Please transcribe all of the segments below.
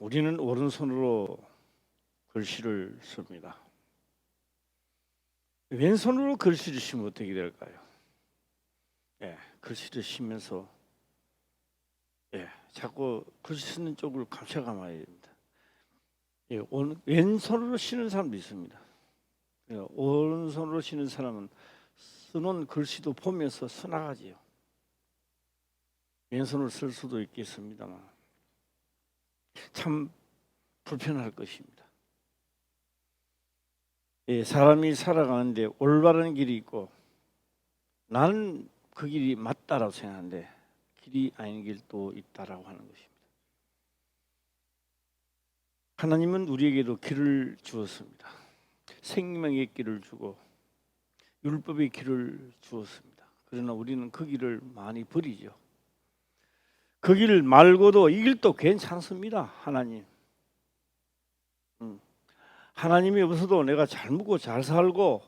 우리는 오른손으로 글씨를 씁니다. 왼손으로 글씨를 쓰면 어떻게 될까요? 글씨를 쓰면서 자꾸 글씨 쓰는 쪽을 감춰가봐야 됩니다. 왼손으로 쓰는 사람도 있습니다. 오른손으로 쓰는 사람은 쓰는 글씨도 보면서 써나가지요. 왼손을 쓸 수도 있겠습니다만 참 불편할 것입니다. 사람이 살아가는데 올바른 길이 있고 나는 그 길이 맞다라고 생각하는데 길이 아닌 길도 있다라고 하는 것입니다. 하나님은 우리에게도 길을 주었습니다. 생명의 길을 주고 율법의 길을 주었습니다. 그러나 우리는 그 길을 많이 버리죠. 그 길 말고도 이 길도 괜찮습니다. 하나님이 없어도 내가 잘 먹고 잘 살고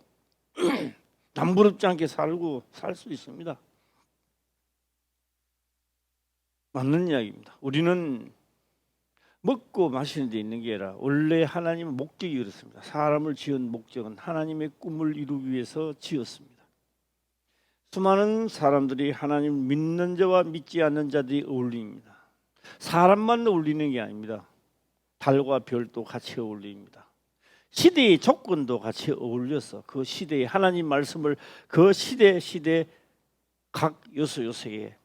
남부럽지 않게 살고 살 수 있습니다. 맞는 이야기입니다. 우리는 먹고 마시는 데 있는 게 아니라 원래 하나님의 목적이 그렇습니다. 사람을 지은 목적은 하나님의 꿈을 이루기 위해서 지었습니다. 수많은 사람들이 하나님을 믿는 자와 믿지 않는 자들이 어울립니다. 사람만 어울리는 게 아닙니다. 달과 별도 같이 어울립니다. 시대의 조건도 같이 어울려서 그 시대의 하나님 말씀을 그 시대 각 요소에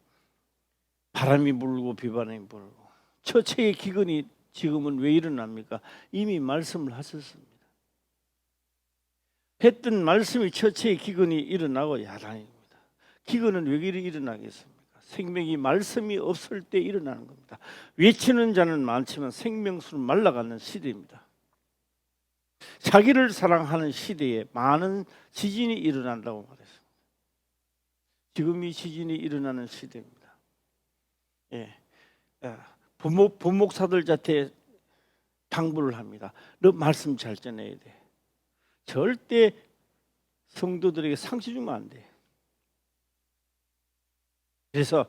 바람이 불고 비바람이 불고 처체의 기근이 지금은 왜 일어납니까? 이미 말씀을 하셨습니다. 했던 말씀이 처체의 기근이 일어나고 야단입니다. 기근은 왜 일어나겠습니까? 생명이 말씀이 없을 때 일어나는 겁니다. 외치는 자는 많지만 생명수는 말라가는 시대입니다. 자기를 사랑하는 시대에 많은 지진이 일어난다고 말했습니다. 지금 이 지진이 일어나는 시대입니다. 부목사들 자체 당부를 합니다. 너 말씀 잘 전해야 돼. 절대 성도들에게 상처 주면 안 돼. 그래서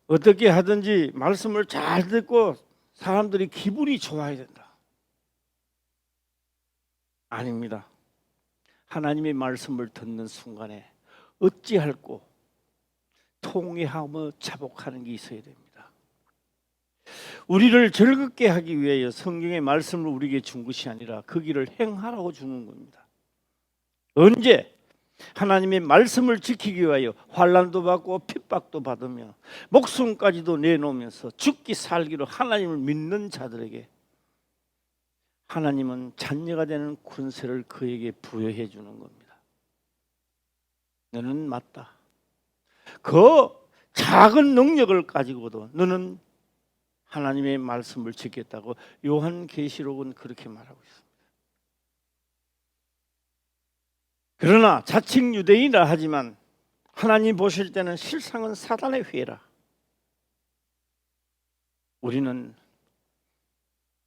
어떻게 하든지 말씀을 잘 듣고 사람들이 기분이 좋아야 된다. 아닙니다. 하나님의 말씀을 듣는 순간에 어찌할꼬 통회하며 자복하는 게 있어야 됩니다. 우리를 즐겁게 하기 위하여 성경의 말씀을 우리에게 준 것이 아니라 그 길을 행하라고 주는 겁니다. 언제? 하나님의 말씀을 지키기 위하여 환난도 받고 핍박도 받으며 목숨까지도 내놓으면서 죽기 살기로 하나님을 믿는 자들에게 하나님은 자녀가 되는 권세를 그에게 부여해 주는 겁니다. 너는 맞다. 그 작은 능력을 가지고도 너는 하나님의 말씀을 지켰다고 요한계시록은 그렇게 말하고 있습니다. 그러나 자칭 유대인이라 하지만 하나님 보실 때는 실상은 사단의 회라. 우리는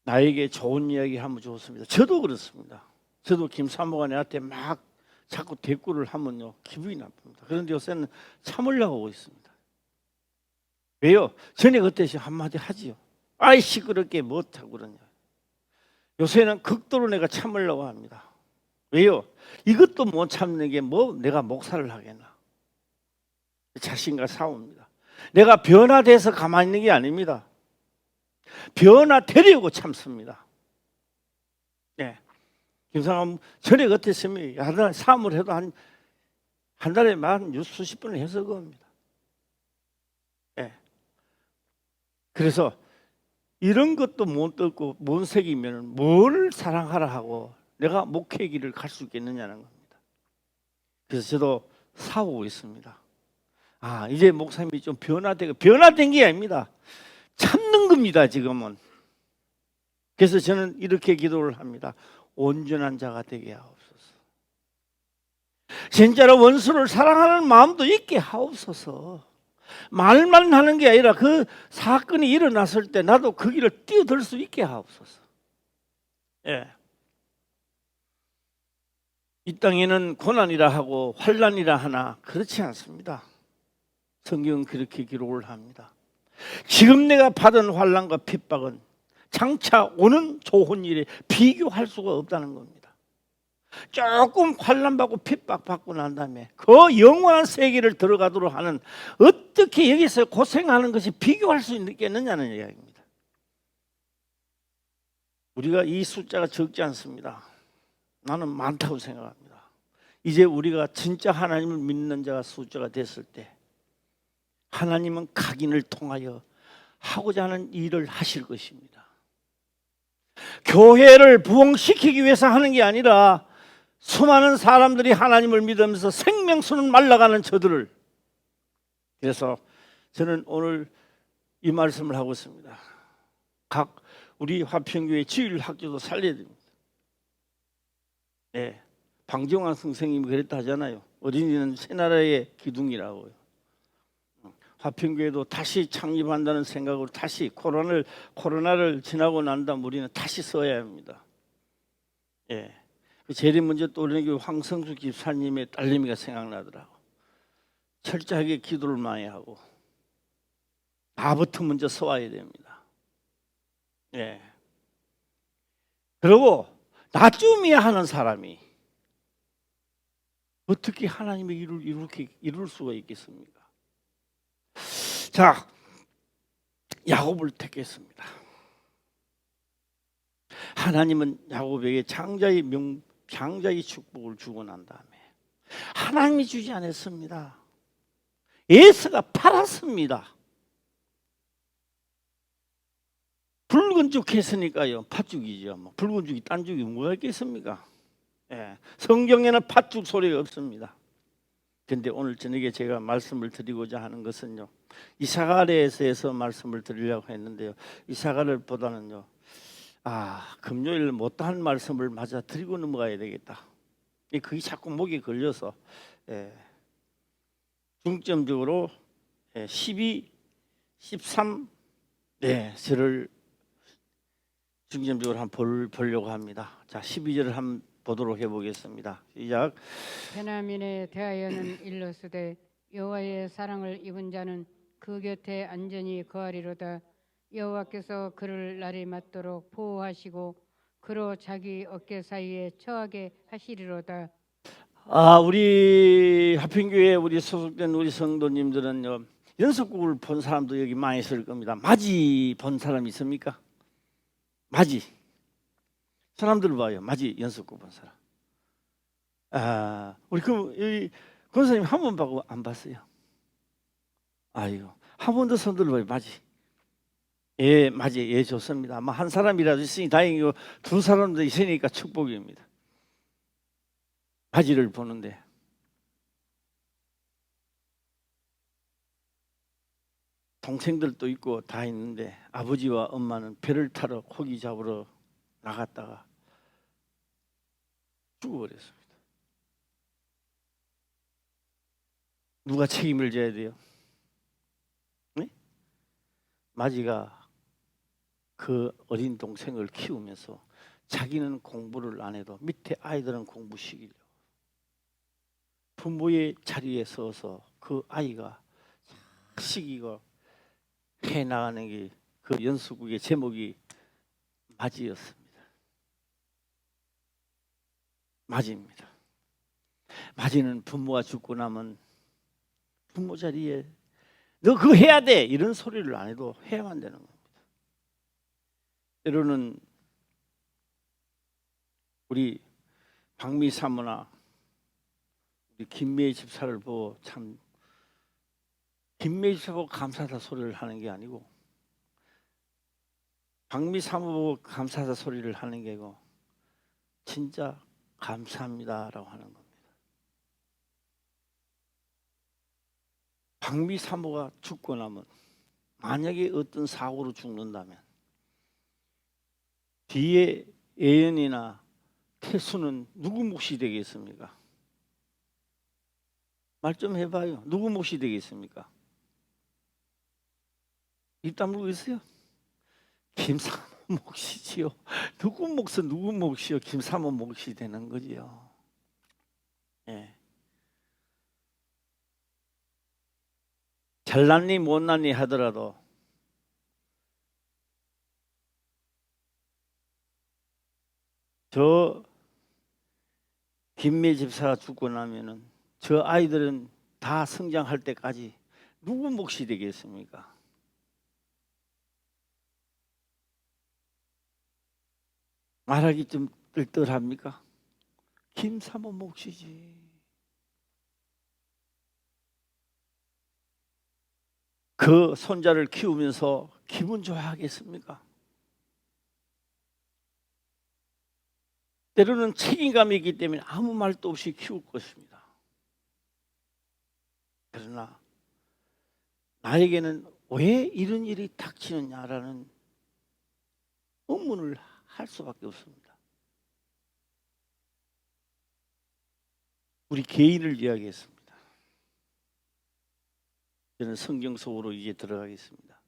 나에게 좋은 이야기 하면 좋습니다. 저도 그렇습니다. 저도 김사모가 내한테 막 자꾸 대꾸를 하면요 기분이 나쁩니다. 그런데 요새는 참으려고 하고 있습니다. 왜요? 전에 그때 한마디 하지요. 아이 시끄럽게 못하고 그러냐. 요새는 극도로 내가 참으려고 합니다. 왜요? 이것도 못 참는 게 뭐 내가 목사를 하겠나. 자신과 싸웁니다. 내가 변화돼서 가만히 있는 게 아닙니다. 변화되려고 참습니다. 김상함 전에 같았으면 사업을 해도 한 달에 수십 번을 해서 그겁니다. 그래서 이런 것도 못 듣고 못 새기면 뭘 사랑하라 하고 내가 목회 길을 갈 수 있겠느냐는 겁니다. 그래서 저도 싸우고 있습니다. 이제 목사님이 좀 변화된 게 아닙니다. 참는 겁니다. 지금은. 그래서 저는 이렇게 기도를 합니다. 온전한 자가 되게 하옵소서. 진짜로 원수를 사랑하는 마음도 있게 하옵소서. 말만 하는 게 아니라 그 사건이 일어났을 때 나도 그 길을 뛰어들 수 있게 하옵소서. 이 땅에는 고난이라 하고 환난이라 하나 그렇지 않습니다. 성경은 그렇게 기록을 합니다. 지금 내가 받은 환난과 핍박은 장차 오는 좋은 일에 비교할 수가 없다는 겁니다. 조금 환난받고 핍박받고 난 다음에 그 영원한 세계를 들어가도록 하는, 어떻게 여기서 고생하는 것이 비교할 수 있겠느냐는 이야기입니다. 우리가 이 숫자가 적지 않습니다. 나는 많다고 생각합니다. 이제 우리가 진짜 하나님을 믿는 자가 숫자가 됐을 때 하나님은 각인을 통하여 하고자 하는 일을 하실 것입니다. 교회를 부흥시키기 위해서 하는 게 아니라 수많은 사람들이 하나님을 믿으면서 생명수는 말라가는 저들을, 그래서 저는 오늘 이 말씀을 하고 있습니다. 각 우리 화평교회 지율학교도 살려야 됩니다. 네, 방정환 선생님이 그랬다 하잖아요. 어린이는 새나라의 기둥이라고요. 화평교회도 다시 창립한다는 생각으로 다시 코로나를 지나고 난 다음 우리는 다시 써야 합니다. 예. 제일 먼저 또래교회 황성수 집사님의 딸내미가 생각나더라고. 철저하게 기도를 많이 하고 나부터 먼저 써와야 됩니다. 예. 그리고 나쯤이야 하는 사람이 어떻게 하나님의 일을 이렇게 이룰 수가 있겠습니까? 자, 야곱을 택했습니다. 하나님은 야곱에게 장자의 축복을 주고 난 다음에 하나님이 주지 않았습니다. 에서가 팔았습니다. 붉은 죽 했으니까요. 팥죽이죠. 뭐 붉은 죽이 딴 죽이 뭐가 있겠습니까? 예. 성경에는 팥죽 소리가 없습니다. 그런데 오늘 저녁에 제가 말씀을 드리고자 하는 것은요, 이사가랴에서 말씀을 드리려고 했는데요, 이사가랴보다는요, 금요일 못한 말씀을 맞아 드리고 넘어가야 되겠다. 그게 자꾸 목에 걸려서 중점적으로 12, 13 절을 중점적으로 한번 보려고 합니다. 자, 12절을 한번 보도록 해보겠습니다. 시작. 베냐민에 대하여는 일러스되 여호와의 사랑을 입은 자는 그 곁에 안전히 거하리로다. 여호와께서 그를 날이 맞도록 보호하시고 그로 자기 어깨 사이에 처하게 하시리로다. 우리 화평교회 우리 소속된 우리 성도님들은요, 연속곡을 본 사람도 여기 많이 있을 겁니다. 맞이 본 사람 있습니까? 맞이 사람들 봐요. 맞이 연속곡 본 사람. 우리 여기 권사님 한 번 보고 안 봤어요? 아이고, 한 번 더 손 들어봐요. 맞이. 예, 맞이. 예, 좋습니다. 아마 한 사람이라도 있으니 다행이고 두 사람도 있으니까 축복입니다. 맞이를 보는데 동생들도 있고 다 있는데 아버지와 엄마는 배를 타러 고기 잡으러 나갔다가 죽어버렸습니다. 누가 책임을 져야 돼요? 네? 마지가 그 어린 동생을 키우면서 자기는 공부를 안 해도 밑에 아이들은 공부시키려고 부모의 자리에 서서 그 아이가 시기가 해나가는 게 그 연수국의 제목이 맞이였습니다. 맞이입니다. 맞이는 부모가 죽고 나면 부모 자리에 너 그거 해야 돼 이런 소리를 안 해도 해야만 되는 겁니다. 때로는 우리 박미 사모나 우리 김매희 집사를 보고 참 김매희 집사보고 감사하다 소리를 하는 게 아니고 박미 사모 보고 감사하다 소리를 하는 게 아니고 진짜 감사합니다라고 하는 겁니다. 박미 사모가 죽고 나면 만약에 어떤 사고로 죽는다면 뒤에 예연이나 태수는 누구 몫이 되겠습니까? 말 좀 해봐요. 누구 몫이 되겠습니까? 입 다물고 있어요? 김사모 몫이지요. 누구 몫은 누구 몫이요? 김사모 몫이 되는 거지요. 예. 잘났니 못났니 하더라도 저 김매 집사가 죽고 나면은 저 아이들은 다 성장할 때까지 누구 몫이 되겠습니까? 말하기 좀 뜰뜰합니까? 김사모 몫이지. 그 손자를 키우면서 기분 좋아하겠습니까? 때로는 책임감이 있기 때문에 아무 말도 없이 키울 것입니다. 그러나 나에게는 왜 이런 일이 닥치느냐라는 의문을 할 수밖에 없습니다. 우리 개인을 이야기했습니다. 저는 성경 속으로 이제 들어가겠습니다.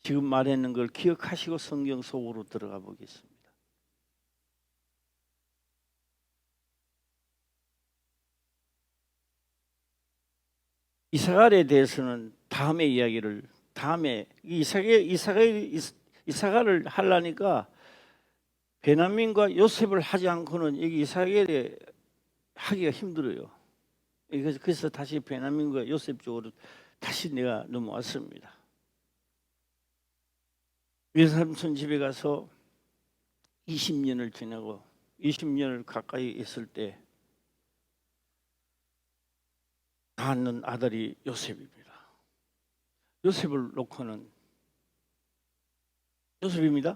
지금 말했는 걸 기억하시고 성경 속으로 들어가 보겠습니다. 이사갈에 대해서는 다음에 이사갈을 하려니까 베냐민과 요셉을 하지 않고는 여기 이사갈에 하기가 힘들어요. 그래서 다시 베냐민과 요셉 쪽으로 다시 내가 넘어왔습니다. 외삼촌 집에 가서 20년을 지내고 20년을 가까이 있을 때 낳는 아들이 요셉입니다. 요셉을 놓고는 요셉입니다.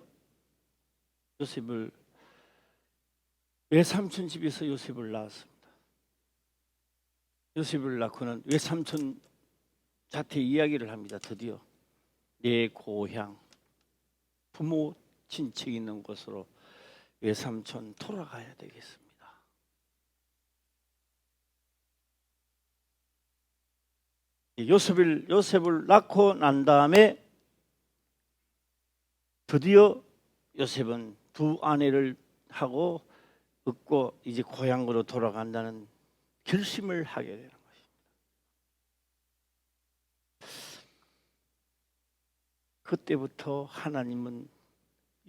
요셉을 외삼촌 집에서 요셉을 낳았습니다. 요셉을 낳고는 외삼촌 자태 이야기를 합니다. 드디어 내 고향 부모 친척 있는 곳으로 외삼촌 돌아가야 되겠습니다. 요셉을 낳고 난 다음에 드디어 요셉은 두 아내를 하고 얻고 이제 고향으로 돌아간다는 결심을 하게 되는 것입니다. 그때부터 하나님은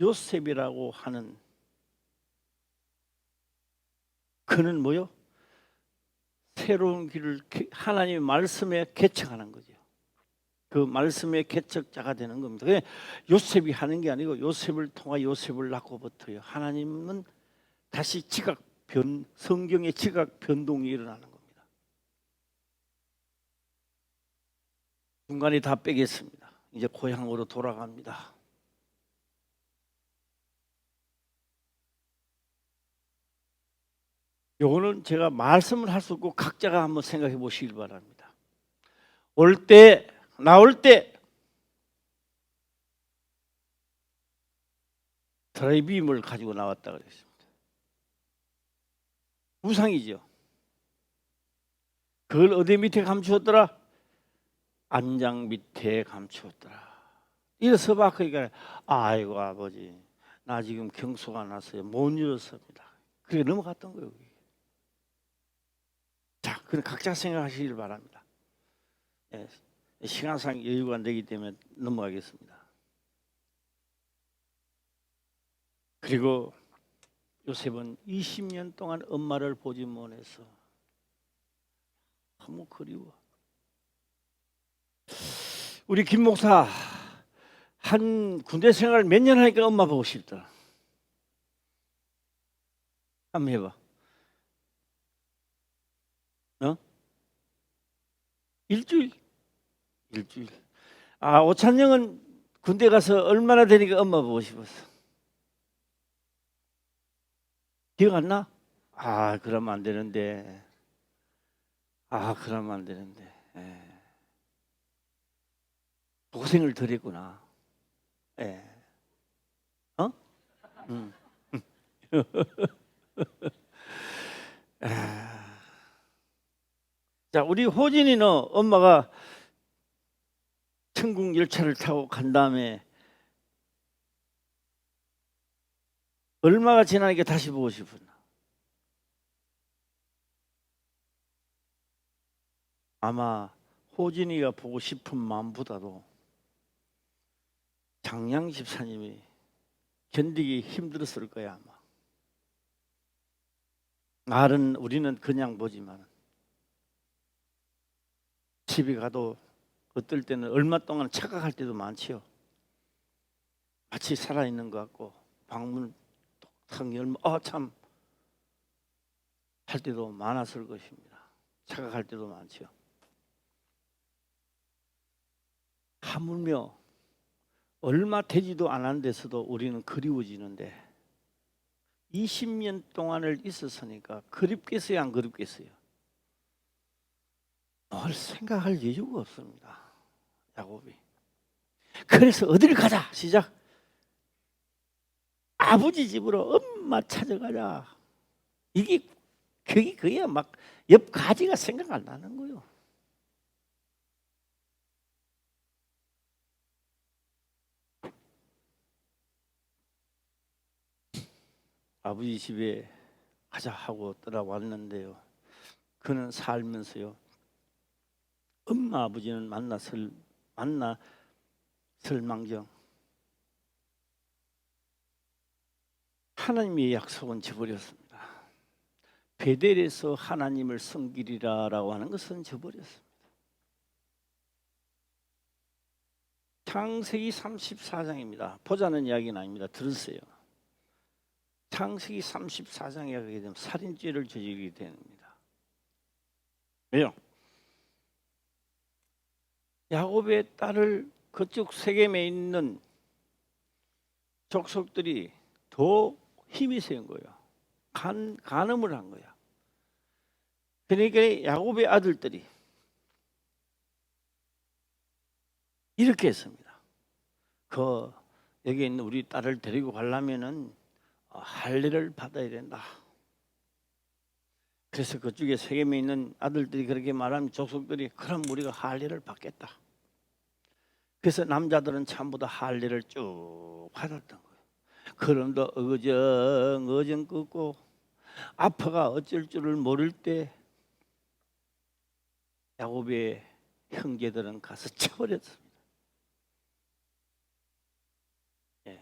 요셉이라고 하는 그는 뭐요? 새로운 길을 하나님의 말씀에 개척하는 거죠. 그 말씀의 개척자가 되는 겁니다. 요셉이 하는 게 아니고 요셉을 통하 요셉을 낳고부터요. 하나님은 다시 성경의 지각 변동이 일어나는 겁니다. 중간에 다 빼겠습니다. 이제 고향으로 돌아갑니다. 요거는 제가 말씀을 할 수 없고 각자가 한번 생각해 보시길 바랍니다. 나올 때 드라이빔을 가지고 나왔다 그랬습니다. 우상이죠. 그걸 어디 밑에 감추었더라? 안장 밑에 감추었더라. 이래서 바꾸니까 아이고 아버지 나 지금 경소가 났어요. 못 이뤘습니다. 그렇게 넘어갔던 거예요. 자, 그럼 각자 생각하시길 바랍니다. 예, 시간상 여유가 안 되기 때문에 넘어가겠습니다. 그리고 요셉은 20년 동안 엄마를 보지 못해서 너무 그리워. 우리 김 목사 한 군대 생활 몇 년 하니까 엄마 보고 싶더라. 한번 해봐. 일주일. 오찬영은 군대 가서 얼마나 되니까 엄마 보고 싶었어? 기억 안 나? 그러면 안 되는데. 그러면 안 되는데. 고생을 덜 했구나. 자, 우리 호진이는 엄마가 천국 열차를 타고 간 다음에 얼마가 지나니까 다시 보고 싶었나? 아마 호진이가 보고 싶은 마음보다도 장양 집사님이 견디기 힘들었을 거야 아마. 말은 우리는 그냥 보지만 집에 가도 어떨 때는 얼마 동안 착각할 때도 많지요. 마치 살아있는 것 같고 방문 탁 열면 참 할 때도 많았을 것입니다. 착각할 때도 많지요. 하물며 얼마 되지도 않은 데서도 우리는 그리워지는데 20년 동안을 있었으니까 그립겠어요, 안 그립겠어요? 뭘 생각할 여유가 없습니다, 야곱이. 그래서 어디를 가자, 시작. 아버지 집으로 엄마 찾아가자. 이게 그게 막 옆 가지가 생각 안 나는 거예요. 아버지 집에 가자 하고 떠나왔는데요. 그는 살면서요, 엄마 아버지는 만나 설망정 하나님의 약속은 저버렸습니다. 베델에서 하나님을 섬기리라라고 하는 것은 저버렸습니다. 창세기 34장입니다. 보자는 이야기는 아닙니다. 들으세요. 창세기 34장에 가게 되면 살인죄를 저지르게 됩니다. 왜요? 야곱의 딸을 그쪽 세겜에 있는 족속들이 더 힘이 센 거예요. 간음을 한 거야. 그러니까 야곱의 아들들이 이렇게 했습니다. 여기 있는 우리 딸을 데리고 가려면은 할례를 받아야 된다. 그래서 그쪽에 세겜에 있는 아들들이 그렇게 말하면 족속들이 그럼 우리가 할례를 받겠다. 그래서 남자들은 전부 다 할례를 쭉 받았던 거예요. 그럼도 어정 끄고 아빠가 어쩔 줄을 모를 때 야곱의 형제들은 가서 쳐버렸습니다. 예.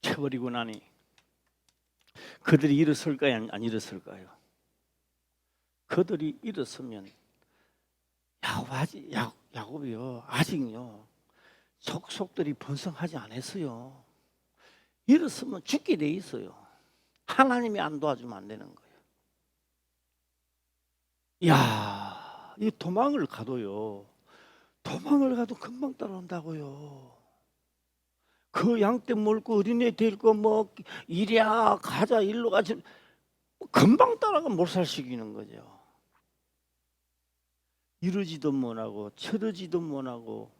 쳐버리고 나니 그들이 일어설까요, 안 일어설까요? 그들이 일어서면 야곱이요 아직요 족속들이 번성하지 않았어요. 일어서면 죽게 돼 있어요. 하나님이 안 도와주면 안 되는 거예요. 야, 이 도망을 가도 금방 따라온다고요. 그 양떼 몰고 어린애 데리고 뭐 이리야 가자 일로 가자 금방 따라가 몰살시키는 거죠. 이러지도 못하고 저러지도 못하고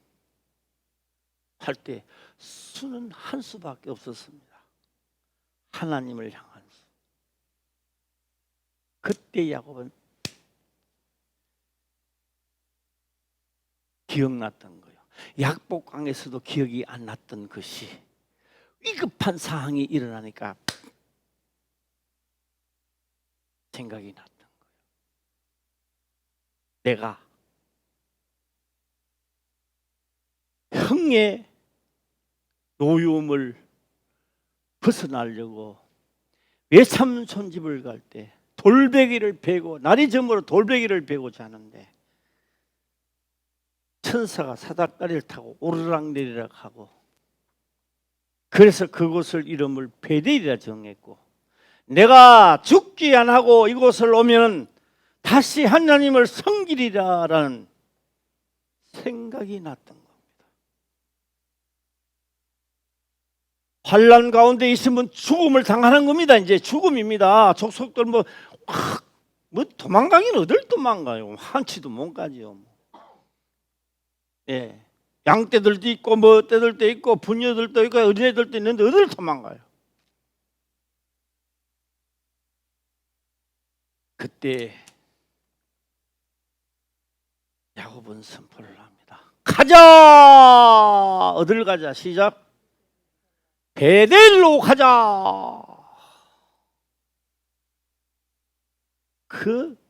할 때 수는 한 수밖에 없었습니다. 하나님을 향한 수. 그때 야곱은 기억났던 거예요. 약복강에서도 기억이 안 났던 것이 위급한 상황이 일어나니까 생각이 났던 거예요. 내가 형의 노여움을 벗어나려고 외삼촌 집을 갈 때 돌베개를 베고 날이 저물어 돌베개를 베고 자는데 천사가 사닥다리를 타고 오르락내리락 하고 그래서 그곳을 이름을 베델이라 정했고 내가 죽지 않고 이곳을 오면 다시 하나님을 섬기리라라는 생각이 났던 겁니다. 환난 가운데 있으면 죽음을 당하는 겁니다. 이제 죽음입니다. 족속들 뭐 도망가긴 어딜 도망가요? 한치도 못 가지요. 예, 양떼들도 있고 뭐 떼들도 있고 부녀들도 있고 어린애들도 있는데 어딜 도망가요? 그때 야곱은 선포를 합니다. 가자! 어딜 가자? 시작. 베델로 가자. 그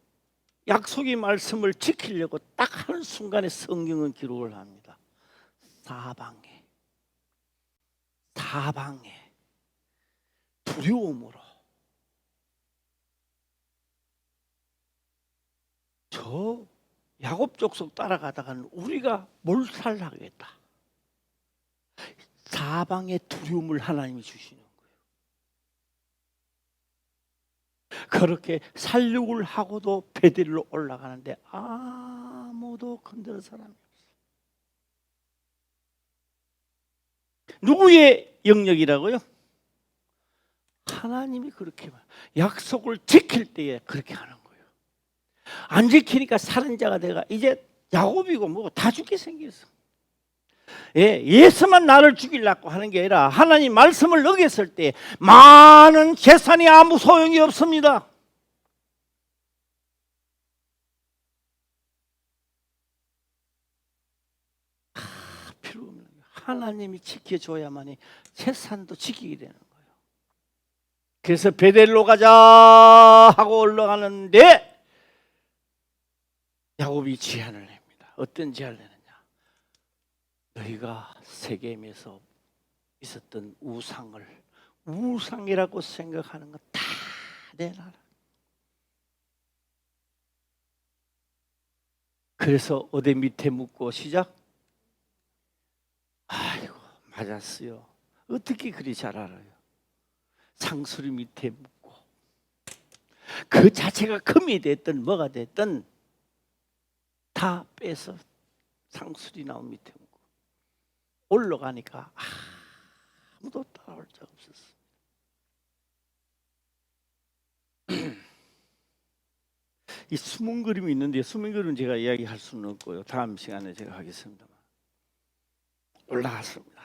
약속의 말씀을 지키려고 딱 한 순간에 성경은 기록을 합니다. 사방에 두려움으로 저 야곱 족속 따라가다가는 우리가 몰살하겠다. 사방에 두려움을 하나님이 주시는 거예요. 그렇게 살육을 하고도 베델로 올라가는데 아무도 건드는 사람이 없어요. 누구의 영역이라고요? 하나님이 그렇게 약속을 지킬 때에 그렇게 하는 거예요. 안 지키니까 살인자가 돼가 이제 야곱이고 뭐고 다 죽게 생겼어. 예수만 나를 죽이려고 하는 게 아니라 하나님 말씀을 어겼을 때 많은 재산이 아무 소용이 없습니다. 필요 없는 거예요. 하나님이 지켜줘야만이 재산도 지키게 되는 거예요. 그래서 베델로 가자 하고 올라가는데 야곱이 제안을 냅니다. 어떤 제안을 내느냐? 너희가 세겜에서 있었던 우상이라고 생각하는 거 다 내놔라. 그래서 어디 밑에 묻고 시작? 아이고 맞았어요. 어떻게 그리 잘 알아요? 상수리 밑에 묻고 그 자체가 금이 됐든 뭐가 됐든 다 빼서 상수리 나온 밑에 묻고 올라가니까 아무도 따라올 적 없었어. 이 숨은 그림이 있는데 숨은 그림은 제가 이야기할 수는 없고요. 다음 시간에 제가 하겠습니다만 올라갔습니다.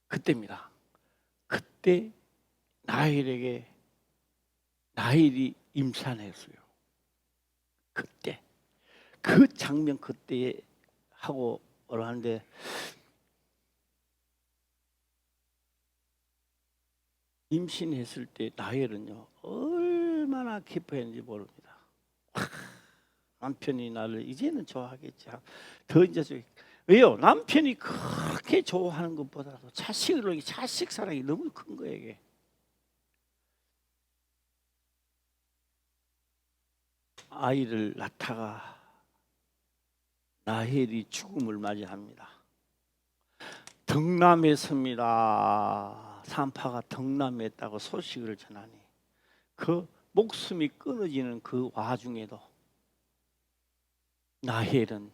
그때입니다. 그때 라헬이 임산했어요. 그때 그 장면 그때 하고 하는데 임신했을 때 라헬은요 얼마나 기뻐했는지 모릅니다. 남편이 나를 이제는 좋아하겠지. 더 이제 왜요? 남편이 그렇게 좋아하는 것보다도 자식 사랑이 너무 큰 거예요. 이게. 아이를 낳다가 라헬이 죽음을 맞이합니다. 덕남했습니다. 산파가 덕남했다고 소식을 전하니 그 목숨이 끊어지는 그 와중에도 라헬은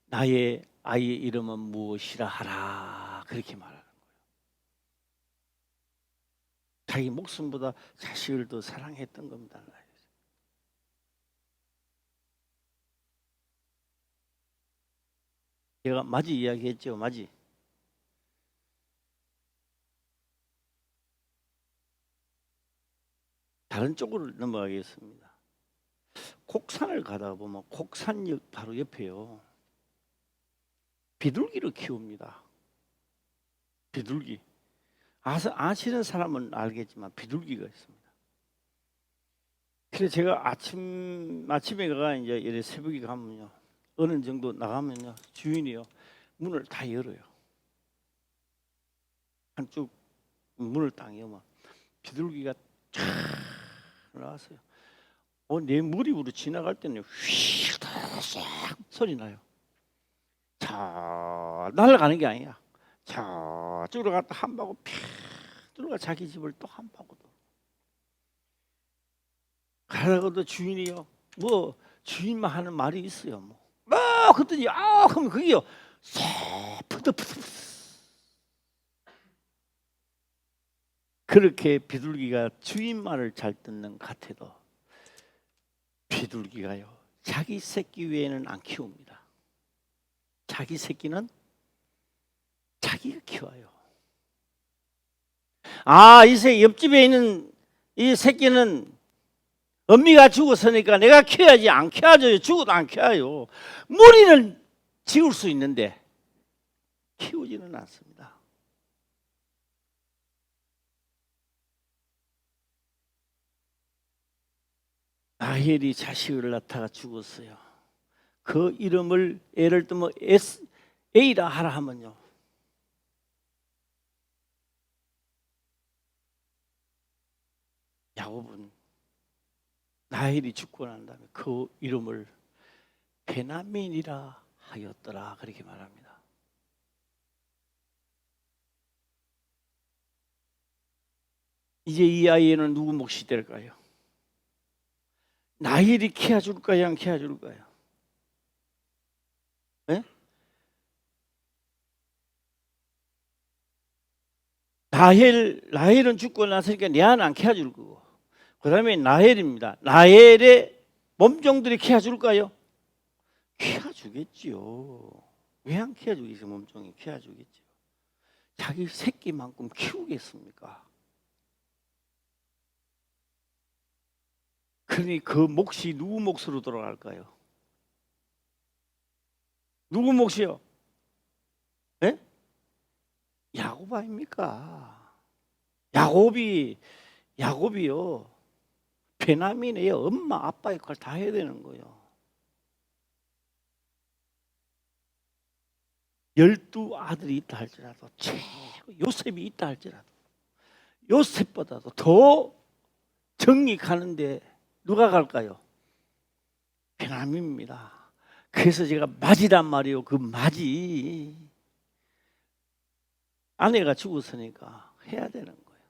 나의 아이의 이름은 무엇이라 하라 그렇게 말하는 거예요. 자기 목숨보다 자식을 더 사랑했던 겁니다. 제가 마지 이야기했죠. 마지. 다른 쪽으로 넘어가겠습니다. 곡산을 가다 보면 곡산역 바로 옆에요. 비둘기를 키웁니다. 비둘기. 아시는 사람은 알겠지만 비둘기가 있습니다. 그래서 제가 아침에 가 이제 이래 새벽에 가면요. 어느 정도 나가면요. 주인이요. 문을 다 열어요. 한쪽 문을 딱 열면 비둘기가 쫙 나왔어요. 내 머리 위로 지나갈 때는 휙 소리 나요. 자 날아가는 게 아니야. 자 들어갔다 한 바구 픽 들어가 자기 집을 또 한 바구 가다가도 주인이요. 뭐 주인만 하는 말이 있어요. 뭐 그랬더니 그러면 그게요. 푸드푸드 그렇게 비둘기가 주인 말을 잘 듣는 같아도 비둘기가요. 자기 새끼 외에는 안 키웁니다. 자기 새끼는 자기가 키워요. 이 옆집에 있는 이 새끼는 엄미가 죽었으니까 내가 키워야지. 안 키워줘요. 죽어도 안 키워요. 무리는 지울 수 있는데 키우지는 않습니다. 라헬이 자식을 낳다가 죽었어요. 그 이름을 예를 들면 A라 하라 하면요, 야곱은 라헬이 죽고 난 다음에 그 이름을 베냐민이라 하였더라, 그렇게 말합니다. 이제 이 아이는 누구 몫이 될까요? 라헬이 키워줄까요, 안 키워줄까요? 네? 라헬은 죽고 났으니까 레아는 안 키워줄 거고, 그 다음에 라헬입니다. 라헬의 몸종들이 키워줄까요? 키워주겠지요. 왜 안 키워주겠어요? 몸종이 키워주겠죠. 자기 새끼만큼 키우겠습니까? 그러니 그 몫이 누구 몫으로 돌아갈까요? 누구 몫이요? 예? 야곱 아닙니까? 야곱이요, 베냐민의 엄마 아빠 역할 다 해야 되는 거예요. 12아들이 있다 할지라도, 최고 요셉이 있다 할지라도 요셉보다도 더 정이 가는데 누가 갈까요? 베냐민입니다. 그래서 제가 맞이란 말이요, 그 맞이 아내가 죽었으니까 해야 되는 거예요.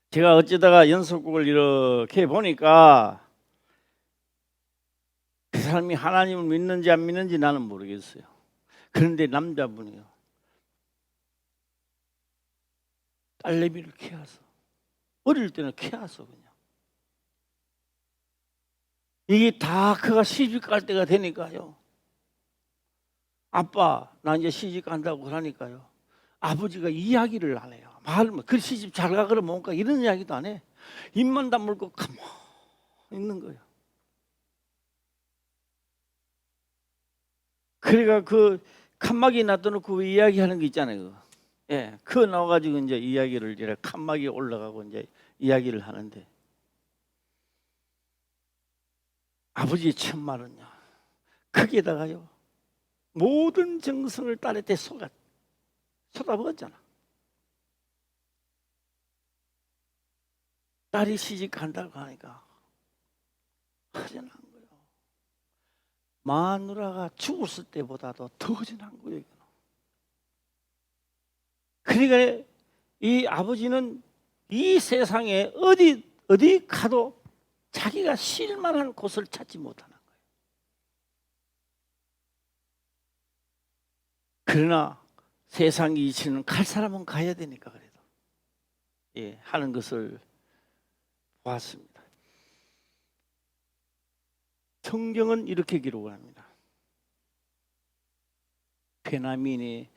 제가 어쩌다가 연속곡을 이렇게 보니까 그 사람이 하나님을 믿는지 안 믿는지 나는 모르겠어요. 그런데 남자분이요, 딸내미를 키워서, 어릴 때는 키워서 그냥 이게 다 그가 시집 갈 때가 되니까요, 아빠 나 이제 시집 간다고 그러니까요, 아버지가 이야기를 안 해요. 말을 그 시집 잘 가 그러면 뭔가 이런 이야기도 안 해. 입만 다물고 가만히 있는 거예요. 그러니까 그 칸막이 놔둬놓고 이야기하는 거 있잖아요. 예, 그거 나와가지고 이제 이야기를 이제 칸막이 올라가고 이제 이야기를 하는데, 아버지의 첫 말은요, 거기에다가요 모든 정성을 딸한테 쏟아부었잖아. 딸이 시집 간다고 하니까 허전한 거예요. 마누라가 죽었을 때보다도 더 허전한 거예요. 그러니까 이 아버지는 이 세상에 어디 가도 자기가 쉴 만한 곳을 찾지 못하는 거예요. 그러나 세상이 이치는 갈 사람은 가야 되니까 그래도 하는 것을 보았습니다. 성경은 이렇게 기록을 합니다. 베냐민의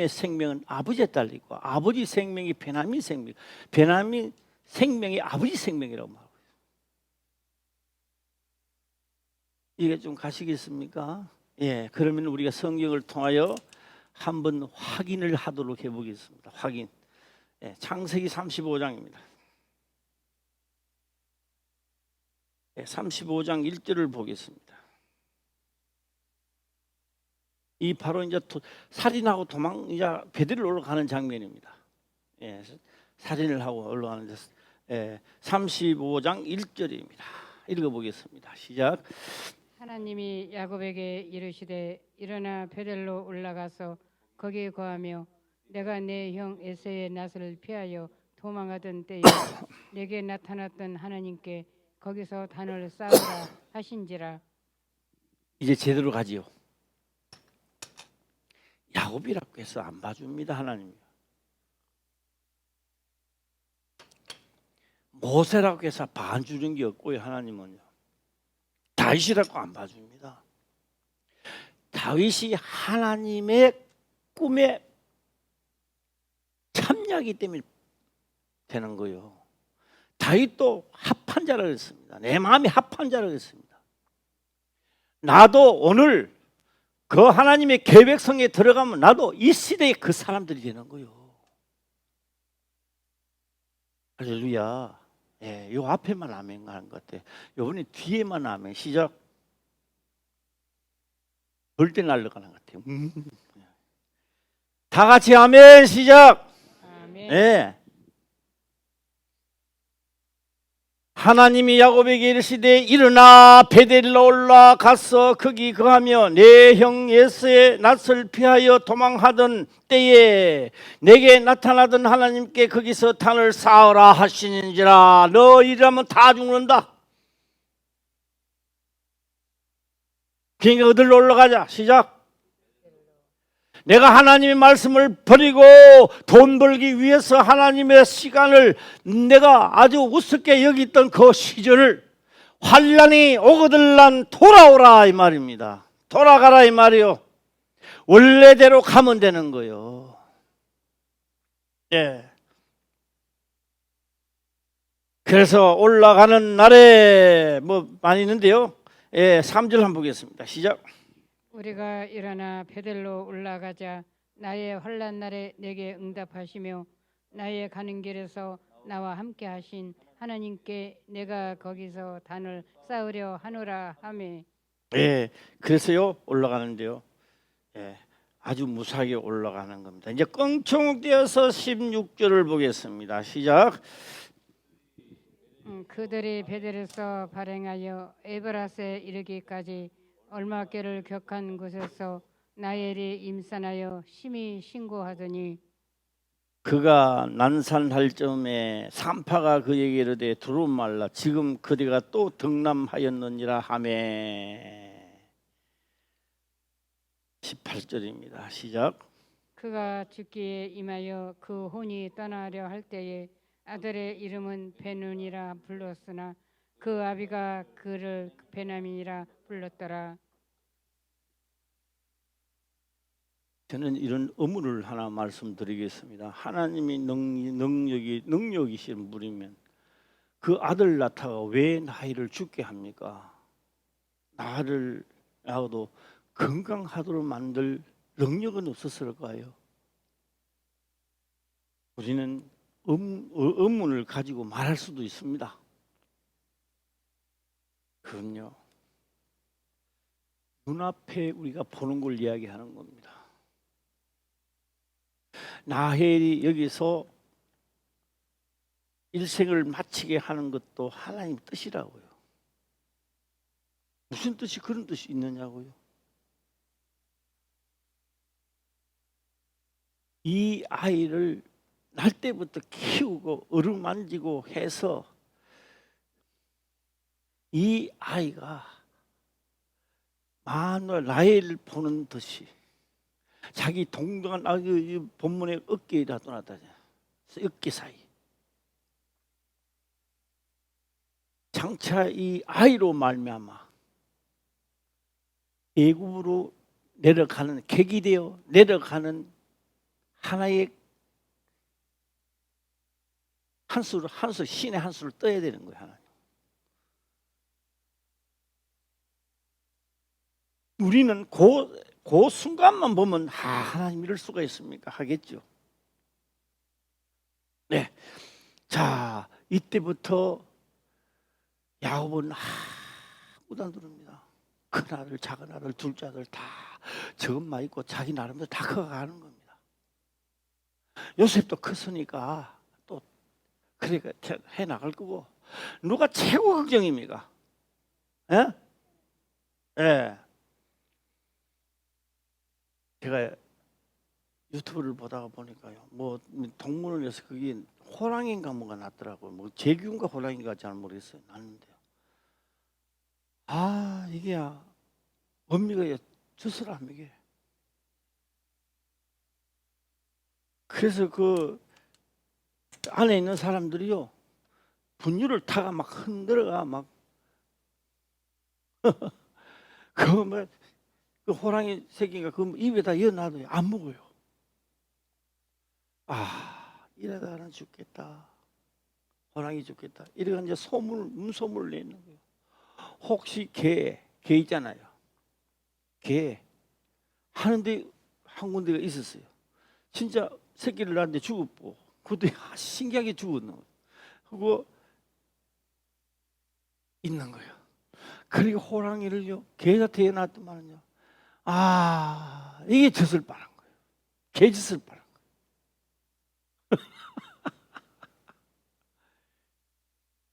생명은 아버지에 딸리고, 아버지 생명이 베냐민 생명, 베냐민 생명이 아버지 생명이라고 말하고 있어요. 이게 좀 가시겠습니까? 예, 그러면 우리가 성경을 통하여 한번 확인을 하도록 해보겠습니다. 확인. 예, 창세기 35장입니다. 예, 35장 1절을 보겠습니다. 이 바로 이제 살인하고 이제 베드를 올라가는 장면입니다. 예, 살인을 하고 올라가는 35장 1절입니다. 읽어보겠습니다. 시작. 하나님이 야곱에게 이르시되 일어나 베델로 올라가서 거기에 거하며 내가 내 형 에서의 낯을 피하여 도망하던 때에 내게 나타났던 하나님께 거기서 단을 쌓으라 하신지라. 이제 제대로 가지요. 야곱이라고 해서 안 봐줍니다, 하나님. 모세라고 해서 봐주는 게 없고요, 하나님은요. 다윗이라고 안 봐줍니다. 다윗이 하나님의 꿈에 참여하기 때문에 되는 거예요. 다윗도 합한 자라 그랬습니다. 내 마음이 합한 자라 그랬습니다. 나도 오늘 그 하나님의 계획성에 들어가면 나도 이 시대에 그 사람들이 되는 거예요. 할렐루야. 예, 요 앞에만 아멘 가는 것 같아요. 요번에 뒤에만 아멘. 시작. 벌떼 날아가는 것 같아요. 다 같이 아멘. 시작. 아멘. 예. 하나님이 야곱에게 이르시되 일어나 베델로 올라가서 거기 거하며 내 형 예수의 낯을 피하여 도망하던 때에 내게 나타나던 하나님께 거기서 단을 쌓으라 하시는지라. 너 이러면 다 죽는다. 그러니까 어디로 올라가자. 시작. 내가 하나님의 말씀을 버리고 돈 벌기 위해서 하나님의 시간을 내가 아주 우습게 여기던 그 시절을 환란이 오거들란 돌아오라 이 말입니다. 돌아가라 이 말이요. 원래대로 가면 되는 거요. 예. 그래서 올라가는 날에 뭐 많이 있는데요. 예, 3절 한번 보겠습니다. 시작. 우리가 일어나 베델로 올라가자. 나의 환난 날에 내게 응답하시며 나의 가는 길에서 나와 함께 하신 하나님께 내가 거기서 단을 쌓으려 하노라 하매. 예, 그래서요 올라가는데요. 예, 아주 무사하게 올라가는 겁니다. 이제 껑충 뛰어서 16절을 보겠습니다. 시작. 그들이 베델에서 발행하여 에브라스에 이르기까지 얼마께를 격한 곳에서 나엘이 임산하여 심히 신고하더니 그가 난산할 즈음에 산파가 그에게 이르되 두루 말라 지금 그대가 또 등남하였느니라 하매. 18절입니다. 시작. 그가 죽기에 임하여 그 혼이 떠나려 할 때에 아들의 이름은 베눈이라 불렀으나 그 아비가 그를 베냐민이라 불렀더라. 저는 이런 의문을 하나 말씀드리겠습니다. 하나님이 능력이신 분이면 그 아들 낳다가 왜 나이를 죽게 합니까? 나를 낳아도 건강하도록 만들 능력은 없었을까요? 우리는 의문을 가지고 말할 수도 있습니다. 그럼요. 눈앞에 우리가 보는 걸 이야기하는 겁니다. 나헬이 여기서 일생을 마치게 하는 것도 하나님 뜻이라고요. 무슨 뜻이 그런 뜻이 있느냐고요. 이 아이를 날 때부터 키우고 어루만지고 해서 이 아이가 마누엘 라헬을 보는 듯이 자기 동등한 본문에 어깨에다 놔놨다잖아요. 어깨 사이. 장차 이 아이로 말미암아 애굽으로 내려가는 객이 되어 내려가는 하나의 한 수를 신의 한 수를 떠야 되는 거예요. 하나님. 우리는 그 순간만 보면 하나님 이럴 수가 있습니까? 하겠죠. 네, 자 이때부터 야곱은 꾸단두릅니다. 큰 아들, 작은 아들, 둘째 아들 다 저것만 있고 자기 나름대로 다 커가는 겁니다. 요셉도 컸으니까 또 그러니까 해 나갈 거고. 누가 최고 걱정입니까? 예? 예. 제가 유튜브를 보다가 보니까요, 뭐 동물을 위해서 그게 호랑이인가 뭐가 났더라고요. 뭐 제규인가 호랑이인가 잘 모르겠어요. 났는데요. 이게 의미가 주스라며 이게. 그래서 그 안에 있는 사람들이요, 분유를 타가 막 흔들어가 막 그 호랑이 새끼가 그 입에다 이어놔도 안 먹어요. 이러다가는 죽겠다. 호랑이 죽겠다. 이래가 이제 문소문을 내는 거예요. 혹시 개 있잖아요. 개 하는데 한 군데가 있었어요. 진짜 새끼를 낳았는데 죽었고, 그것도 신기하게 죽었는 거예요. 그리고 있는 거예요. 그리고 호랑이를요, 개가 태어났더만요, 이게 젖을 빨은 거예요. 개젖을 빨은 거예요.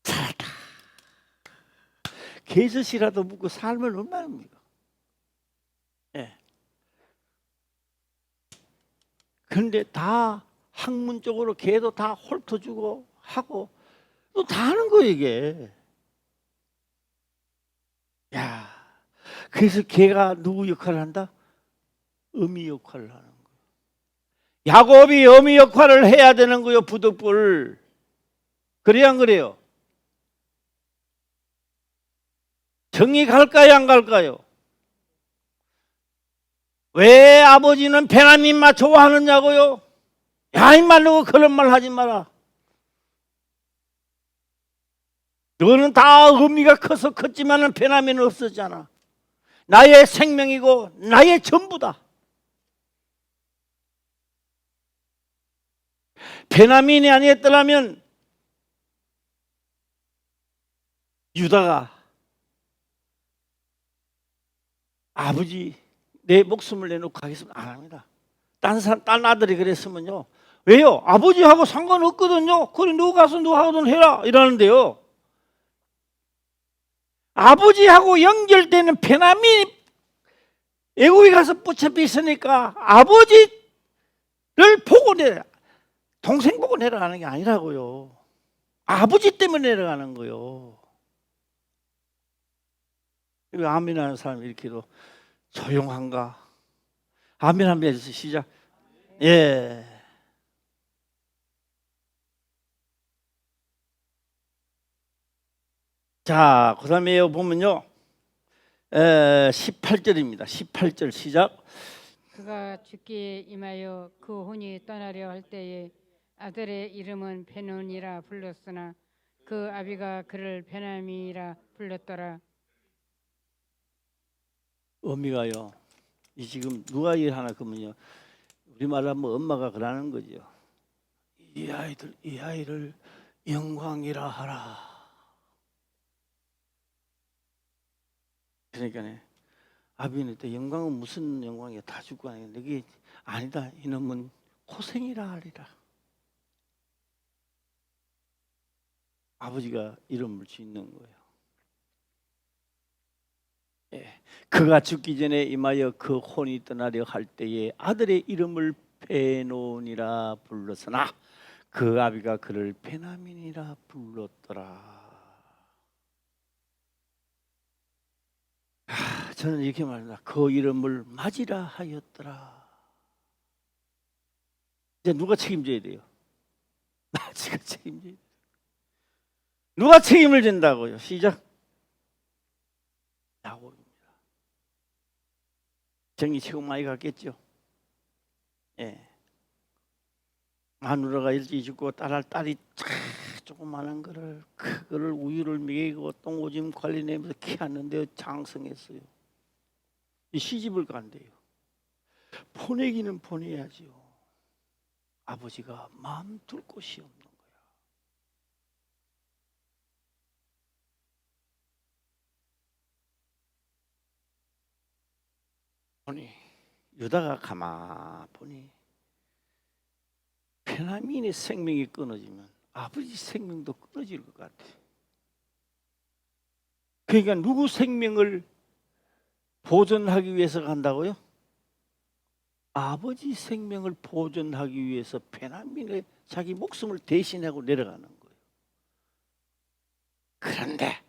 살았다. 개젖이라도 묻고 살면 얼마나 뭡니까? 예. 그런데 다 학문적으로 개도 다 훑어주고 하고 또 다 하는 거예요, 이게. 야, 그래서 개가 누구 역할을 한다? 어미 역할을 하는 거예요. 야곱이 어미 역할을 해야 되는 거예요, 부득불. 그래야 안 그래요? 정이 갈까요, 안 갈까요? 왜 아버지는 베냐민만 좋아하느냐고요? 야, 임마, 너 그런 말 하지 마라. 너는 다 의미가 커서 컸지만은 베냐민은 없었잖아. 나의 생명이고 나의 전부다. 베냐민이 아니었더라면 유다가 아버지 내 목숨을 내놓고 가겠습니다 안 합니다. 딴 아들이 그랬으면요, 왜요? 아버지하고 상관없거든요. 그래 너 가서 너 하던 해라 이러는데요, 아버지하고 연결되는 베냐민이 애국에 가서 붙잡혀 있으니까 아버지를 보고 내려, 동생 보고 내려가는 게 아니라고요. 아버지 때문에 내려가는 거요. 아멘 하는 사람이 이렇게도 조용한가? 아멘 한번 해주세요. 시작. 예. 자, 그 다음에 보면요, 18절입니다. 18절 시작. 그가 죽기에 임하여 그 혼이 떠나려 할 때에 아들의 이름은 베논이라 불렀으나 그 아비가 그를 베냐민이라 불렀더라. 의미가요, 이 지금 누가 일하나 그러면요, 우리말로 하면 엄마가 그러는 거죠. 이 아이를 영광이라 하라. 그러니까 아비는 또 영광은 무슨 영광이야, 다 죽고 하는데 이게 아니다, 이놈은 고생이라 하리라. 아버지가 이름을 짓는 거예요. 예. 그가 죽기 전에 임하여 그 혼이 떠나려 할 때에 아들의 이름을 베논이라 불렀으나 그 아비가 그를 베냐민이라 불렀더라. 저는 이렇게 말합니다. 그 이름을 맞이라 하였더라. 이제 누가 책임져야 돼요? 맞이가 책임져야 돼요. 누가 책임을 진다고요? 시작. 야곱입니다. 정이 최고 많이 갔겠죠. 예. 마누라가 일찍 죽고 딸이 조그마한 거를, 그거를 우유를 먹이고 똥오줌 관리내면서 키웠는데 장성했어요. 이 시집을 간대요. 보내기는 보내야지요. 아버지가 마음 둘 곳이 없는 거야. 보니 유다가 가만 보니 베냐민의 생명이 끊어지면 아버지 생명도 끊어질 것 같아. 그러니까 누구 생명을 보존하기 위해서 간다고요? 아버지 생명을 보존하기 위해서 베냐민의 자기 목숨을 대신하고 내려가는 거예요. 그런데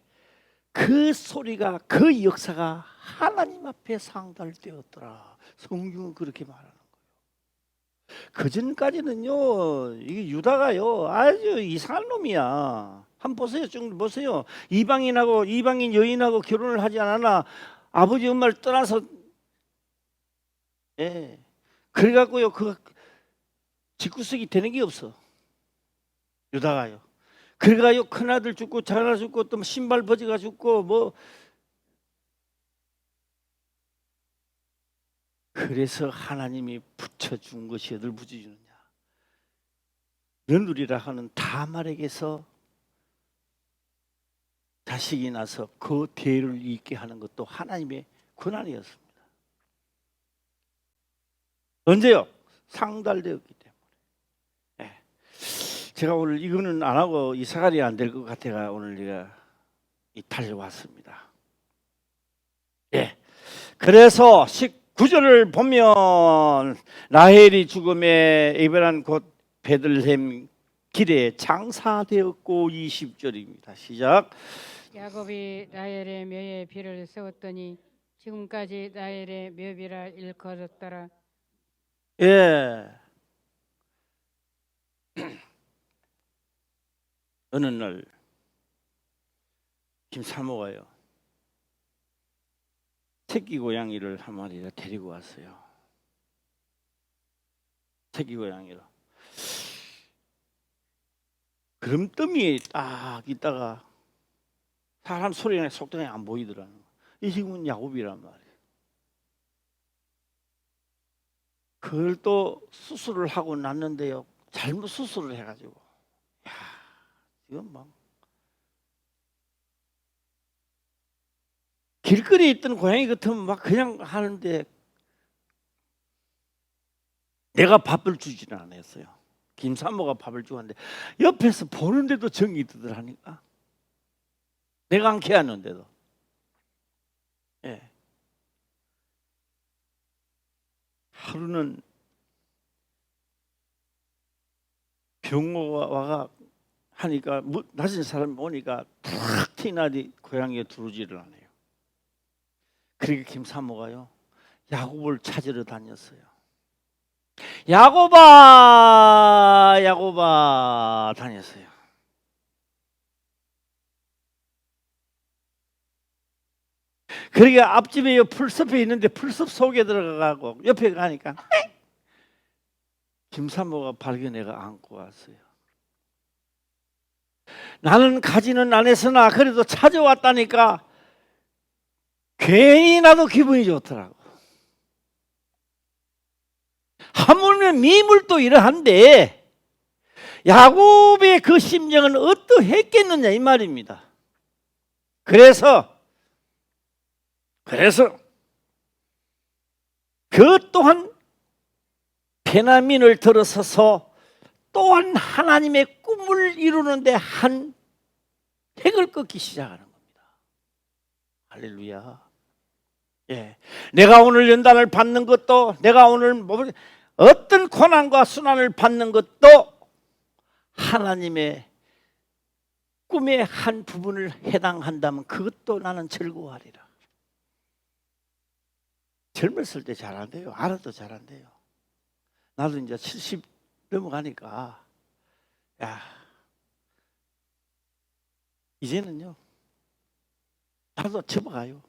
그 소리가, 그 역사가 하나님 앞에 상달되었더라. 성경은 그렇게 말하는 거예요. 그 전까지는요, 이게 유다가요 아주 이상한 놈이야. 한번 보세요. 좀 보세요. 이방인 여인하고 결혼을 하지 않았나? 아버지 엄마를 떠나서, 예. 그래갖고요, 그 집구석이 되는 게 없어, 유다가요. 그래가요, 큰아들 죽고 작은아들 죽고 또 신발 버지가 죽고 뭐. 그래서 하나님이 붙여준 것이 어딜 붙여주느냐? 며느리라 하는 다말에게서 자식이 나서 그 대를 잇게 하는 것도 하나님의 권한이었습니다. 언제요? 상달되었기 때문에. 예. 제가 오늘 이거는 안 하고 이 사갈이 안 될 것 같아가 오늘 제가 달려왔습니다. 예. 그래서 19절을 보면 라헬이 죽음에 에베란 곧 베들레헴 길에 장사되었고 20절입니다. 시작. 야곱이 라헬의 묘에 비를 세웠더니 지금까지 라헬의 묘비라 일컬었더라. 예. 어느 날 김사모가요 새끼 고양이를 한 마리를 데리고 왔어요. 새끼 고양이를. 그름더미에 딱 있다가 사람 소리나 속도가 안 보이더라는 거예요. 이 지금은 야곱이란 말이에요. 그걸 또 수술을 하고 났는데요. 잘못 수술을 해가지고, 야, 이건 막 길거리에 있던 고양이 같으면 막 그냥 하는데 내가 밥을 주지는 않았어요. 김사모가 밥을 주었는데 옆에서 보는데도 정이 들더라니까. 내가 안 캐왔는데도. 예. 하루는 병호가 와가 하니까 낮은 사람이 오니까 탁 티나디 고양이가 두루지를 안 해요. 그러니까 김사모가요 야곱을 찾으러 다녔어요. 야곱아 야곱아 다녔어요. 그러니까 앞집에 풀숲에 있는데 풀숲 속에 들어가고 옆에 가니까 김사모가 발견해가 안고 왔어요. 나는 가지는 않았으나 그래도 찾아왔다니까 괜히 나도 기분이 좋더라고. 하물며 미물도 이러한데 야곱의 그 심정은 어떠했겠느냐 이 말입니다. 그래서 그 또한 베냐민을 들어서서 또한 하나님의 꿈을 이루는데 한 획을 긋기 시작하는 겁니다. 할렐루야. 예, 내가 오늘 연단을 받는 것도 내가 오늘 어떤 고난과 순환을 받는 것도 하나님의 꿈의 한 부분을 해당한다면 그것도 나는 즐거워하리라. 젊었을 때 잘 안 돼요. 알아도 잘 안 돼요. 나도 이제 70 넘어가니까 야 이제는요 나도 접어가요.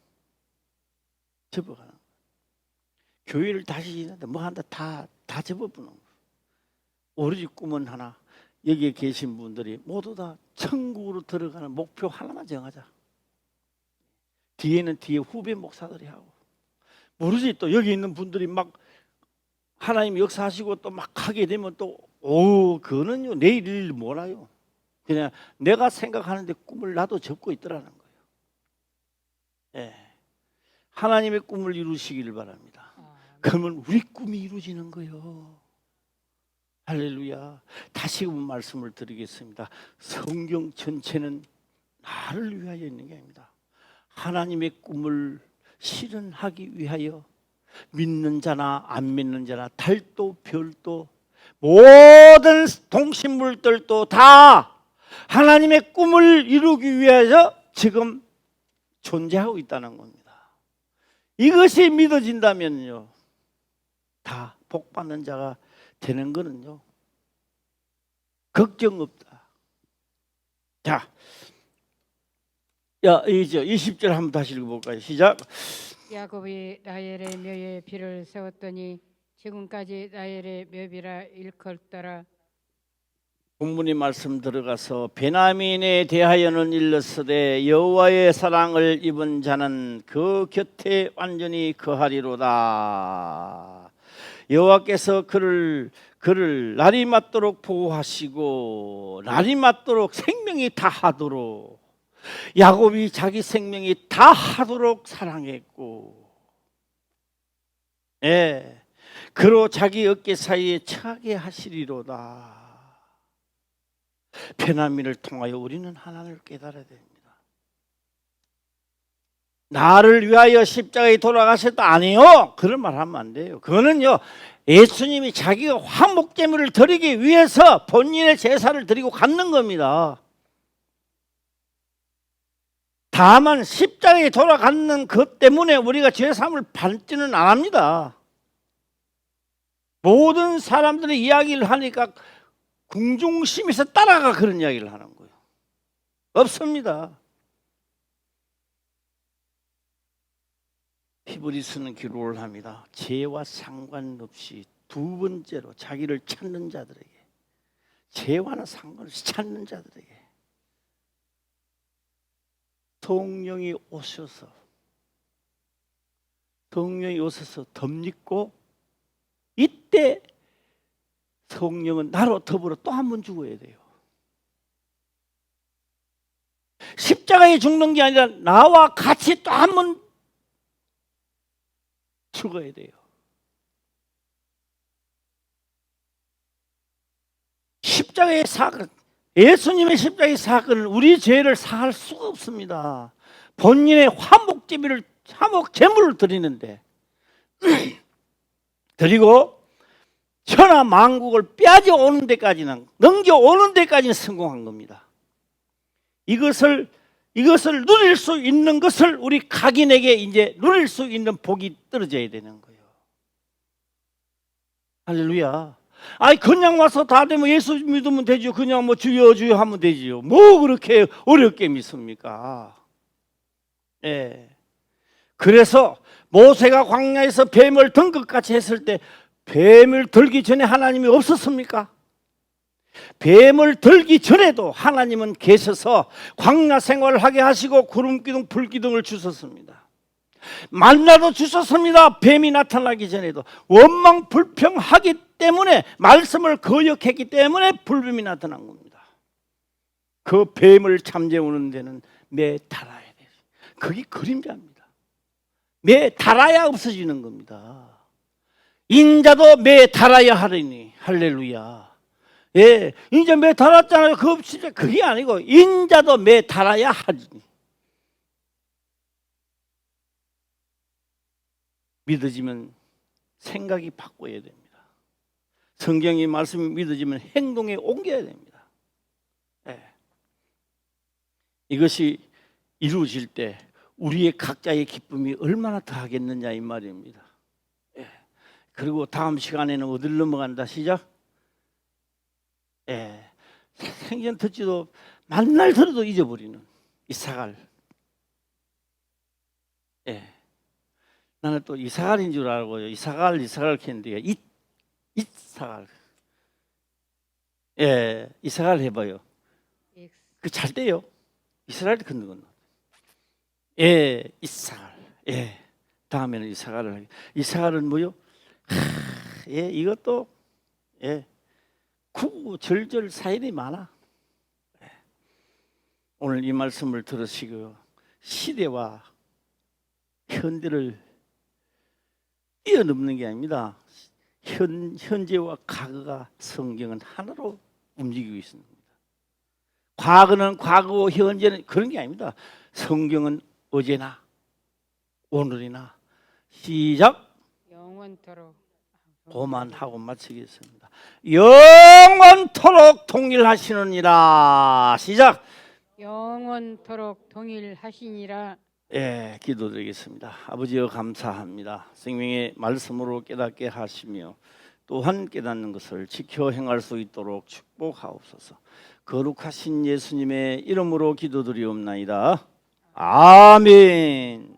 접어가는 교회를 다시 있는데 뭐 한다 다 접어보는 거예요. 오로지 꿈은 하나. 여기에 계신 분들이 모두 다 천국으로 들어가는 목표 하나만 정하자. 뒤에는 뒤에 후배 목사들이 하고 모르지 또 여기 있는 분들이 막 하나님 역사하시고 또 막 하게 되면 또 그거는요 내일 일 몰라요. 그냥 내가 생각하는데 꿈을 나도 접고 있더라는 거예요. 예. 하나님의 꿈을 이루시기를 바랍니다. 그러면 우리 꿈이 이루어지는 거예요. 할렐루야. 다시금 말씀을 드리겠습니다. 성경 전체는 나를 위하여 있는 게 아닙니다. 하나님의 꿈을 실현하기 위하여 믿는 자나 안 믿는 자나 달도 별도 모든 동식물들도 다 하나님의 꿈을 이루기 위해서 지금 존재하고 있다는 겁니다. 이것이 믿어진다면요 다 복받는 자가 되는 거는요 걱정 없다. 자, 이제 20절 한번 다시 읽어볼까요? 시작. 야곱이 라헬의 묘에 비를 세웠더니 지금까지 라헬의 묘비라 일컬더라. 본문의 말씀 들어가서 베냐민에 대하여는 일렀으되 여호와의 사랑을 입은 자는 그 곁에 완전히 거하리로다. 여호와께서 그를 날이 맞도록 보호하시고 날이 맞도록 생명이 다하도록 야곱이 자기 생명이 다 하도록 사랑했고, 예, 그로 자기 어깨 사이에 처하게 하시리로다. 베냐민을 통하여 우리는 하나님을 깨달아야 됩니다. 나를 위하여 십자가에 돌아가셨다, 아니요, 그런 말 하면 안 돼요. 그거는요, 예수님이 자기가 화목제물을 드리기 위해서 본인의 제사를 드리고 갖는 겁니다. 다만 십자가에 돌아가는 것 때문에 우리가 죄사함을 받지는 않습니다. 모든 사람들이 이야기를 하니까 궁중심에서 따라가 그런 이야기를 하는 거예요. 없습니다. 히브리서는 기록을 합니다. 죄와 상관없이 두 번째로 자기를 찾는 자들에게, 죄와는 상관없이 찾는 자들에게 성령이 오셔서 덧입고, 이때 성령은 나로 더불어 또 한 번 죽어야 돼요. 십자가에 죽는 게 아니라 나와 같이 또 한 번 죽어야 돼요. 십자가의 사건, 예수님의 십자가의 사건은 우리 죄를 사할 수가 없습니다. 본인의 화목제물을 드리는데 드리고 천하 만국을 빼앗아 오는 데까지는, 넘겨오는 데까지는 성공한 겁니다. 이것을 누릴 수 있는 것을 우리 각인에게 이제 누릴 수 있는 복이 떨어져야 되는 거예요. 할렐루야. 아니 그냥 와서 다 되면 예수 믿으면 되죠. 그냥 뭐 주여 주여 하면 되지요. 뭐 그렇게 어렵게 믿습니까? 예. 그래서 모세가 광야에서 뱀을 든 것 같이 했을 때 뱀을 들기 전에 하나님이 없었습니까? 뱀을 들기 전에도 하나님은 계셔서 광야 생활을 하게 하시고 구름기둥 불기둥을 주셨습니다. 만나도 주셨습니다. 뱀이 나타나기 전에도 원망 불평하기 때문에, 말씀을 거역했기 때문에 불뱀이 나타난 겁니다. 그 뱀을 잠재우는 데는 매 달아야 돼요. 그게 그림자입니다. 매 달아야 없어지는 겁니다. 인자도 매 달아야 하리니. 할렐루야. 예, 이제 매 달았잖아요. 그게 아니고 인자도 매 달아야 하리니. 믿어지면 생각이 바꿔야 됩니다. 성경의 말씀이 믿어지면 행동에 옮겨야 됩니다. 예. 이것이 이루어질 때 우리의 각자의 기쁨이 얼마나 더하겠느냐 이 말입니다. 예. 그리고 다음 시간에는 어디를 넘어간다 시작? 예. 생전 듣지도 만날 들어도 잊어버리는 이사갈. 예. 나는 또 이사갈인 줄 알고요. 이사갈 했는데 이사갈. 예, 이사갈 해봐요. 그 잘 돼요. 이스라엘 걷는 건. 예, 이사갈. 예, 다음에는 이사갈을 하게. 이사갈은 뭐요? 예, 이것도 예, 구절절 사연이 많아. 예. 오늘 이 말씀을 들으시고 시대와 현대를 뛰어넘는 게 아닙니다. 현재와 과거가 성경은 하나로 움직이고 있습니다. 과거는 과거고 현재는 그런 게 아닙니다. 성경은 어제나 오늘이나 시작 영원토록. 그만 하고 마치겠습니다. 영원토록 동일하시느니라. 시작 영원토록 동일하시니라. 예, 기도드리겠습니다. 아버지여 감사합니다. 생명의 말씀으로 깨닫게 하시며 또한 깨닫는 것을 지켜 행할 수 있도록 축복하옵소서. 거룩하신 예수님의 이름으로 기도드리옵나이다. 아멘.